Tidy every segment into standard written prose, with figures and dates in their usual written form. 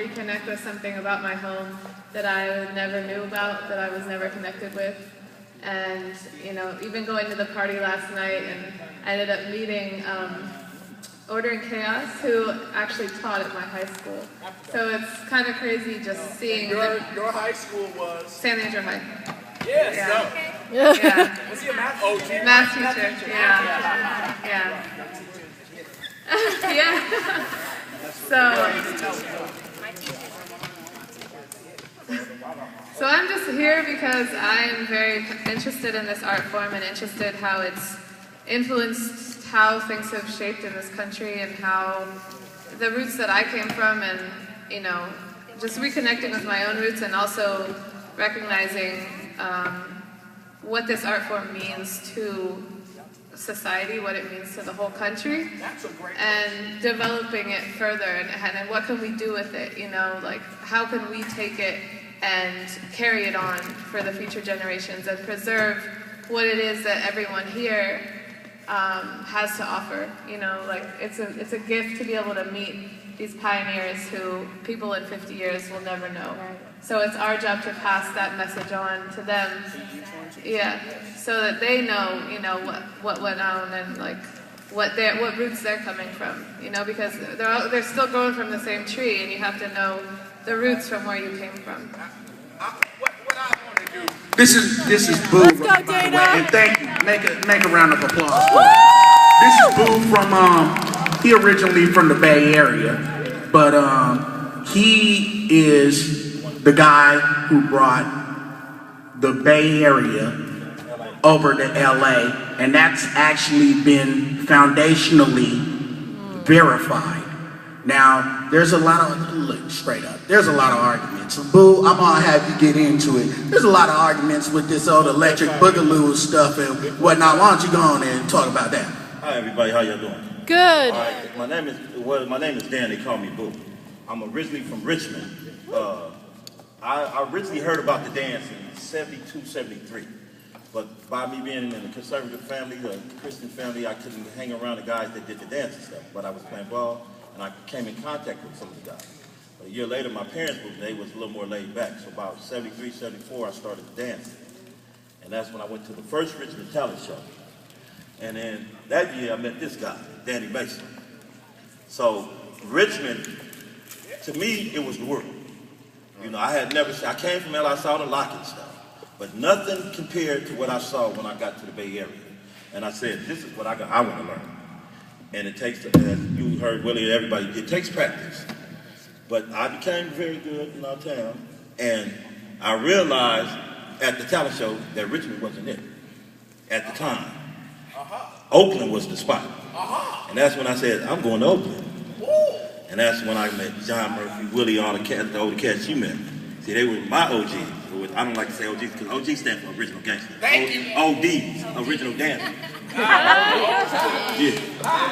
reconnect with something about my home that I never knew about, that I was never connected with. And, you know, even going to the party last night, and I ended up meeting Ordering Chaos, who actually taught at my high school. So it's kind of crazy just seeing... Your high school was? San Andrew High. Yes, yeah. Yeah. Was he a math teacher? Math teacher, yeah. Yeah. Yeah. So I'm just here because I'm very interested in this art form and interested how it's influenced how things have shaped in this country and how the roots that I came from, and, you know, just reconnecting with my own roots and also recognizing what this art form means to society, what it means to the whole country, and developing it further, and what can we do with it, you know, like how can we take it and carry it on for the future generations and preserve what it is that everyone here has to offer, you know, like it's a gift to be able to meet these pioneers who people in 50 years will never know. So it's our job to pass that message on to them, yeah, so that they know, you know, what went on and like what roots they're coming from, you know, because they're still growing from the same tree, and you have to know the roots from where you came from. What I want to do. This is Boo. Let's go, Dana. And thank you. Make a round of applause. This is Boo from he originally from the Bay Area, but he is the guy who brought the Bay Area over to LA, and that's actually been foundationally verified. Now, there's a lot of, look, straight up, there's a lot of arguments. Boo, I'm gonna have you get into it. There's a lot of arguments with this old electric boogaloo stuff and whatnot. Why don't you go on and talk about that? Hi everybody, how y'all doing? Good. All right, my name is Dan, they call me Boo. I'm originally from Richmond. I originally heard about the dance in 72, 73. But by me being in a conservative family, a Christian family, I couldn't hang around the guys that did the dance and stuff. But I was playing ball, and I came in contact with some of the guys. But a year later, my parents moved, they was a little more laid back. So about 73, 74, I started dancing. And that's when I went to the first Richmond talent show. And then that year, I met this guy, Danny Mason. So Richmond, to me, it was the world. You know, I came from LA, I saw the Lockett stuff, but nothing compared to what I saw when I got to the Bay Area. And I said, this is what I want to learn. And it takes, as you heard Willie and everybody, it takes practice. But I became very good in our town, and I realized at the talent show that Richmond wasn't it at the time. Oakland was the spot. And that's when I said, I'm going to Oakland. And that's when I met John Murphy, Willie, all the older cats you met. See, they were my OGs. I don't like to say OGs because OG stands for original gangster. ODs, original dancers. Yeah.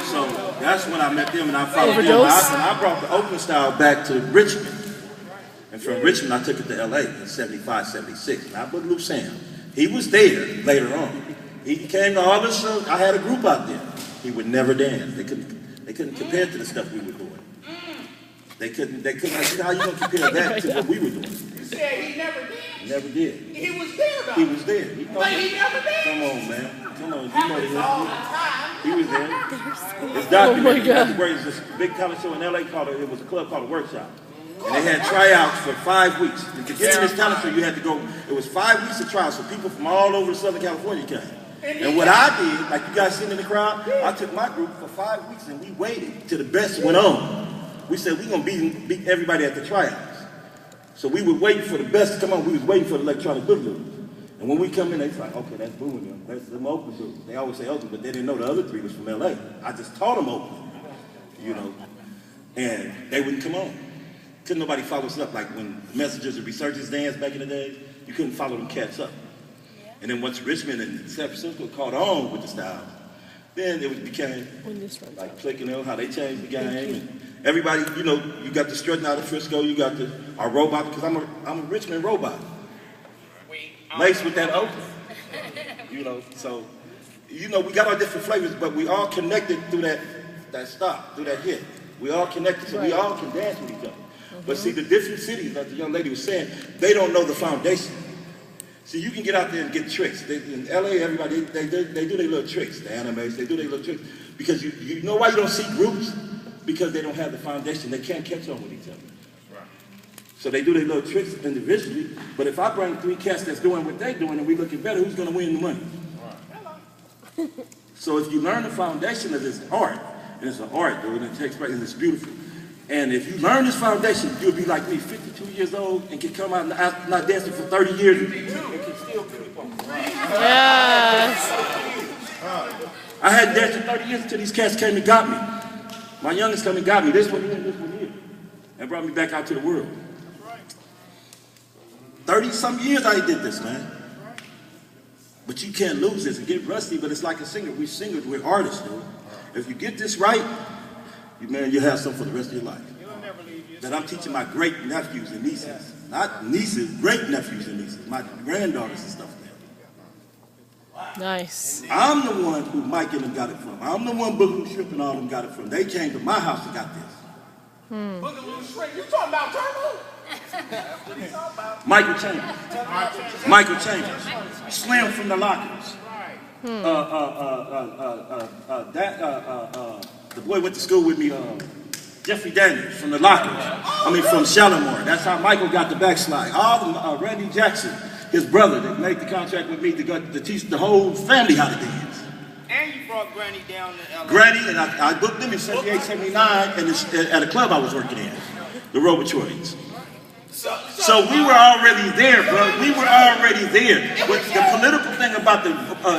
So that's when I met them and I followed them. I brought the Oakland style back to Richmond. And from Richmond, I took it to LA in 75, 76. And I put Lou Sam. He was there later on. He came to all the shows. I had a group out there. He would never dance. They couldn't compare to the stuff we were doing. They couldn't. I said, how you gonna compare that to what we were doing? You said he never did. He never did. He was there though. He was there. But he never did. Come on, man. Come on. You know Time. he was there. It's documented. There's this big talent show in LA it was a club called a Workshop. And they had tryouts for 5 weeks. To get in this talent show, you had to go. It was 5 weeks of trials, so people from all over Southern California came. And what I did, like you guys sitting in the crowd, I took my group for 5 weeks and we waited till the best went on. We said we're gonna beat everybody at the tryouts. So we were waiting for the best to come on. We was waiting for the electronic boogaloo. And when we come in, they was like, okay, that's Boo and them. That's them Oakland Boo. They always say Oakland, but they didn't know the other three was from LA. I just taught them Oakland, you know. And they wouldn't come on. Couldn't nobody follow us up. Like when Messengers and Resurgence danced back in the day, you couldn't follow them cats up. And then once Richmond and San Francisco caught on with the style, then it became like clicking on how they changed the game. And everybody, you know, you got the strutting out of Frisco, you got our robot, because I'm a Richmond robot. Laced with that Oakland. You know, so, you know, we got our different flavors, but we all connected through that stop, through that hit. We all connected, so we all can dance with each other. But see, the different cities, like the young lady was saying, they don't know the foundation. See, you can get out there and get tricks. In LA, everybody, they do their little tricks. The animes, they do their little tricks. Because you know why you don't see groups? Because they don't have the foundation. They can't catch on with each other. So they do their little tricks individually. But if I bring 3 cats that's doing what they're doing and we looking better, who's going to win the money? So if you learn the foundation of this art, and it's an art, dude, and it takes practice, and it's beautiful. And if you learn this foundation, you'll be like me, 52 years old, and can come out and not dancing for 30 years, and can still keep on. Yes. I hadn't danced for 30 years until these cats came and got me. My youngest came and got me. This one here, this one here. And brought me back out to the world. 30-some years I did this, man. But you can't lose this and get rusty, but it's like a singer. We're singers, we're artists, dude. If you get this right, man, you'll have something for the rest of your life. That I'm teaching my great nephews and nieces. Not nieces, great nephews and nieces. My granddaughters and stuff there. Nice. I'm the one who Mike and them got it from. I'm the one Boogaloo Shrimp and all them got it from. They came to my house and got this. Boogaloo Shrimp, you talking about Turbo? Michael Chambers. Michael Chambers. Slim from the Lockers. The boy went to school with me, Jeffrey Daniels from the Lockers. I mean, from Shalimar. That's how Michael got the backslide. All the, Randy Jackson, his brother, that made the contract with me to teach the whole family how to dance. And you brought Granny down to LA. Granny, and I booked them in 78, 79 at a club I was working in, the Robotroids. So we were already there, bro. We were already there. But the political thing about the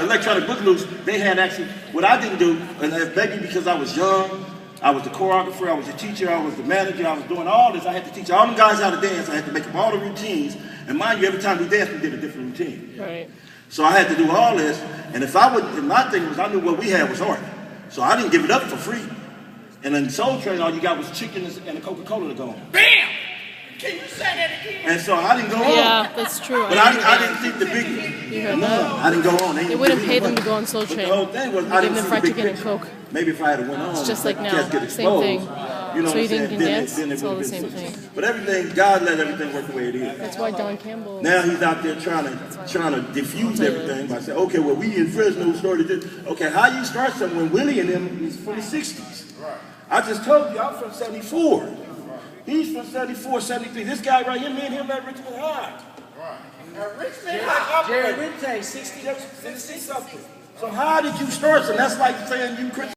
electronic boogaloos, they had actually, what I didn't do, and maybe because I was young, I was the choreographer, I was the teacher, I was the manager, I was doing all this. I had to teach all them guys how to dance. I had to make them all the routines. And mind you, every time we danced, we did a different routine. Right. So I had to do all this. And if I would, and my thing was, I knew what we had was art. So I didn't give it up for free. And in Soul Train, all you got was chicken and a Coca-Cola to go on. Bam! Can you say that again? And so I didn't go on. Yeah, that's true. But I didn't think the big. You heard No, that? I didn't go on. They wouldn't pay them to go on Soul But Train. the whole thing was, I Give didn't them see fried the big chicken and picture. Coke. Maybe if I had went on, It's just like the now. cats get Same exposed, thing. You know So what you I'm didn't saying? can Then dance? it It's all would've the been same fixed. thing. But everything, God let everything work the way it is. That's why Don Campbell. Now he's out there trying to diffuse everything by saying, okay, well, we in Fresno started this. Okay, how you start something when Willie and them is from the 60s? I just told you, I'm from 74. He's from 74, 73. This guy right here, me and him at Richmond High. Richmond High. Jerry Winter, 60 something. So how did you start something? That's like saying you Chris